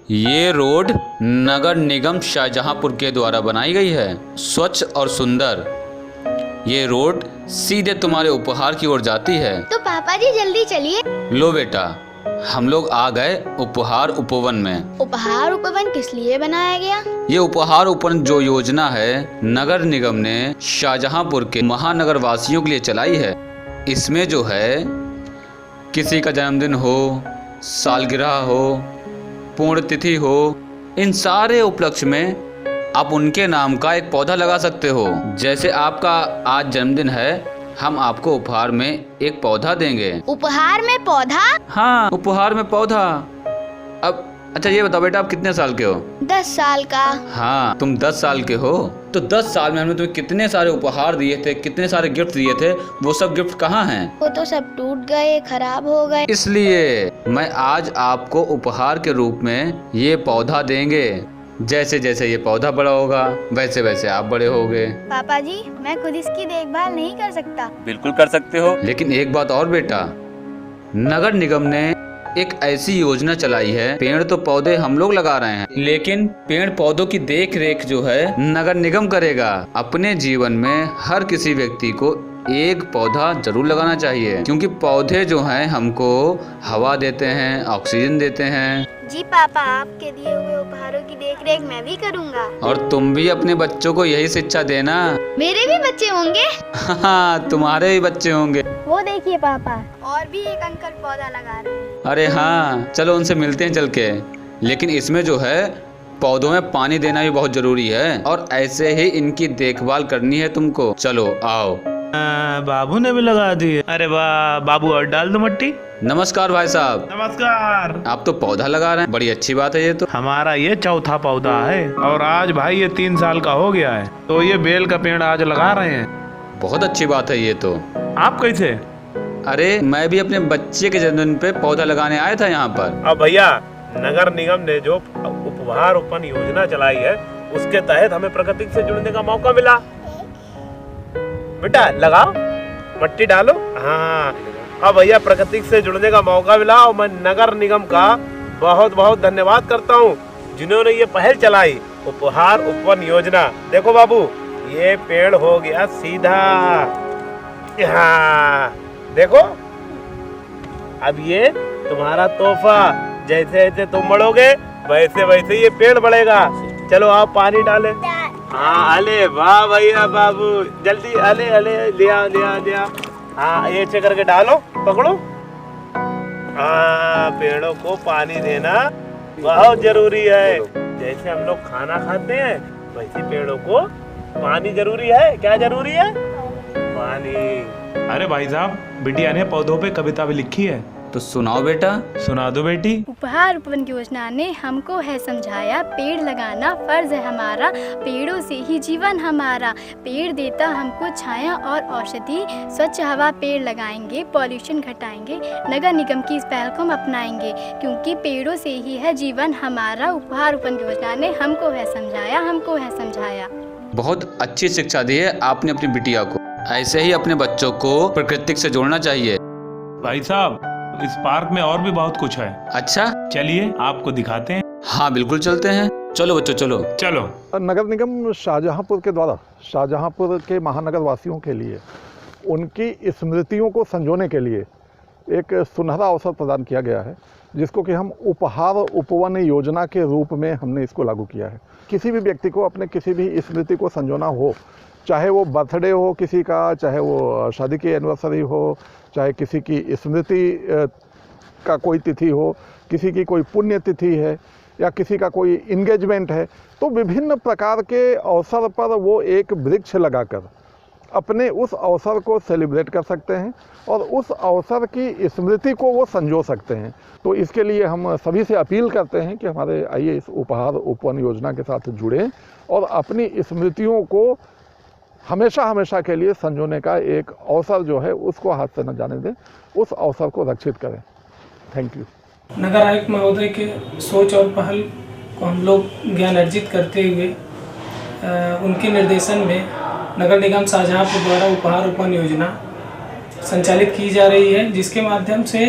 ये रोड नगर निगम शाहजहांपुर के द्वारा बनाई गई है। स्वच्छ और सुंदर ये रोड सीधे तुम्हारे उपहार की ओर जाती है। तो पापा जी जल्दी चलिए। लो बेटा, हम लोग आ गए उपहार उपवन में। उपहार उपवन किस लिए बनाया गया? ये उपहार उपवन जो योजना है नगर निगम ने शाहजहांपुर के महानगर वासियों के लिए चलाई है। इसमें जो है किसी का जन्मदिन हो, सालगिरह हो, पुण्यतिथि हो, इन सारे उपलक्ष्य में आप उनके नाम का एक पौधा लगा सकते हो। जैसे आपका आज जन्मदिन है, हम आपको उपहार में एक पौधा देंगे। उपहार में पौधा? हाँ, उपहार में पौधा। अब अच्छा ये बताओ बेटा, आप कितने साल के हो? 10 साल का। हाँ, तुम 10 साल के हो। तो 10 साल में हमने तुम्हें कितने सारे उपहार दिए थे, कितने सारे गिफ्ट दिए थे, वो सब गिफ्ट कहाँ हैं? वो तो सब टूट गए, खराब हो गए। इसलिए मैं आज आपको उपहार के रूप में ये पौधा देंगे। जैसे जैसे ये पौधा बड़ा होगा वैसे वैसे आप बड़े होगे। पापा जी, मैं खुद इसकी देखभाल नहीं कर सकता। बिल्कुल कर सकते हो, लेकिन एक बात और बेटा, नगर निगम ने एक ऐसी योजना चलाई है। पेड़ तो पौधे हम लोग लगा रहे हैं, लेकिन पेड़ पौधों की देख रेख जो है नगर निगम करेगा। अपने जीवन में हर किसी व्यक्ति को एक पौधा जरूर लगाना चाहिए, क्योंकि पौधे जो हैं हमको हवा देते हैं, ऑक्सीजन देते हैं। जी पापा, आपके दिए हुए उपहारों की देखरेख मैं भी करूँगा। और तुम भी अपने बच्चों को यही शिक्षा देना। मेरे भी बच्चे होंगे? हाँ, तुम्हारे भी बच्चे होंगे। वो देखिए पापा, और भी एक अंकल पौधा लगा रहे हैं। अरे हाँ, चलो उनसे मिलते हैं चल के। लेकिन इसमें जो है पौधों में पानी देना भी बहुत जरूरी है, और ऐसे ही इनकी देखभाल करनी है तुमको। चलो आओ। बाबू ने भी लगा दी है। अरे वाह बाबू, और डाल दो मिट्टी। नमस्कार भाई साहब। नमस्कार। आप तो पौधा लगा रहे हैं, बड़ी अच्छी बात है ये तो। हमारा ये चौथा पौधा है, और आज भाई ये 3 साल का हो गया है, तो ये बेल का पेड़ आज लगा रहे हैं। बहुत अच्छी बात है ये तो। आप कैसे? अरे मैं भी अपने बच्चे के जन्मदिन पे पौधा लगाने आया था यहाँ पर। अब भैया, नगर निगम ने जो उपहार उपवन योजना चलाई है, उसके तहत हमें प्रकृति से जुड़ने का मौका मिला। बेटा लगाओ, मिट्टी डालो। हाँ, अब भैया प्रकृति से जुड़ने का मौका मिला, और मैं नगर निगम का बहुत बहुत धन्यवाद करता हूँ जिन्होंने ये पहल चलाई, उपहार उपवन योजना। देखो बाबू, ये पेड़ हो गया सीधा। हाँ देखो, अब ये तुम्हारा तोहफा। जैसे जैसे तुम बढ़ोगे वैसे वैसे ये पेड़ बढ़ेगा। चलो आप पानी डाले। हाँ, अले वाह भैया बाबू, जल्दी अले अले लिया लिया लिया। हाँ, ये ऐसे करके डालो, पकड़ो। हाँ, पेड़ों को पानी देना बहुत जरूरी है। जैसे हम लोग खाना खाते हैं, वैसे पेड़ों को पानी जरूरी है। क्या जरूरी है? पानी। अरे भाई साहब, बिटिया ने पौधों पे कविता भी लिखी है, तो सुनाओ बेटा। सुना दो बेटी। उपहार उपवन योजना ने हमको है समझाया, पेड़ लगाना फर्ज है हमारा, पेड़ों से ही जीवन हमारा। पेड़ देता हमको छाया और औषधि, स्वच्छ हवा पेड़ लगाएंगे, पॉल्यूशन घटाएंगे, नगर निगम की इस पहल को हम अपनाएंगे, क्योंकि पेड़ों से ही है जीवन हमारा। उपहार उपवन योजना ने हमको है समझाया, हमको है समझाया। बहुत अच्छी शिक्षा दी है आपने अपनी बिटिया को। ऐसे ही अपने बच्चों को प्रकृति से जोड़ना चाहिए। भाई साहब, इस पार्क में और भी बहुत कुछ है। अच्छा, चलिए आपको दिखाते हैं। हाँ बिल्कुल चलते हैं। चलो बच्चों चलो। चलो। नगर निगम शाहजहांपुर के द्वारा शाहजहांपुर के महानगर वासियों के लिए उनकी स्मृतियों को संजोने के लिए एक सुनहरा अवसर प्रदान किया गया है, जिसको कि हम उपहार उपवन योजना के रूप में हमने इसको लागू किया है। किसी भी व्यक्ति को अपने किसी भी स्मृति को संजोना हो, चाहे वो बर्थडे हो किसी का, चाहे वो शादी की एनिवर्सरी हो, चाहे किसी की स्मृति का कोई तिथि हो, किसी की कोई पुण्य तिथि है, या किसी का कोई इंगेजमेंट है, तो विभिन्न प्रकार के अवसर पर वो एक वृक्ष लगाकर अपने उस अवसर को सेलिब्रेट कर सकते हैं और उस अवसर की स्मृति को वो संजो सकते हैं। तो इसके लिए हम सभी से अपील करते हैं कि हमारे आइए इस उपहार उपवन योजना के साथ जुड़ें और अपनी स्मृतियों को हमेशा हमेशा के लिए संजोने का एक अवसर जो है उसको हाथ से न जाने दें, उस अवसर को रक्षित करें। Thank you. नगर आयुक्त महोदय के सोच और पहल को हम लोग ज्ञान अर्जित करते हुए उनके निर्देशन में नगर निगम शाहजहांपुर द्वारा उपहार उपवन योजना संचालित की जा रही है, जिसके माध्यम से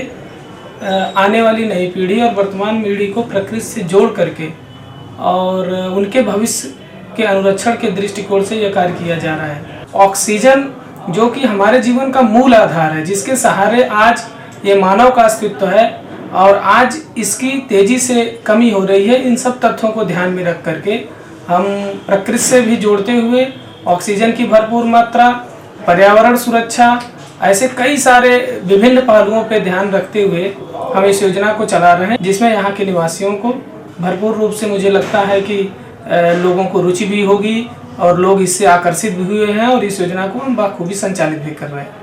आने वाली नई पीढ़ी और वर्तमान पीढ़ी को प्रकृति से जोड़ करके और उनके भविष्य के अनुरक्षण के दृष्टिकोण से यह कार्य किया जा रहा है। ऑक्सीजन जो कि हमारे जीवन का मूल आधार है, जिसके सहारे आज ये मानव का अस्तित्व है और आज इसकी तेजी से कमी हो रही है, इन सब तथ्यों को ध्यान में रख करके हम प्रकृति से भी जोड़ते हुए ऑक्सीजन की भरपूर मात्रा, पर्यावरण सुरक्षा, ऐसे कई सारे विभिन्न पहलुओं पर ध्यान रखते हुए हम इस योजना को चला रहे हैं, जिसमें यहाँ के निवासियों को भरपूर रूप से मुझे लगता है कि लोगों को रुचि भी होगी और लोग इससे आकर्षित भी हुए हैं और इस योजना को हम बखूबी संचालित भी कर रहे हैं।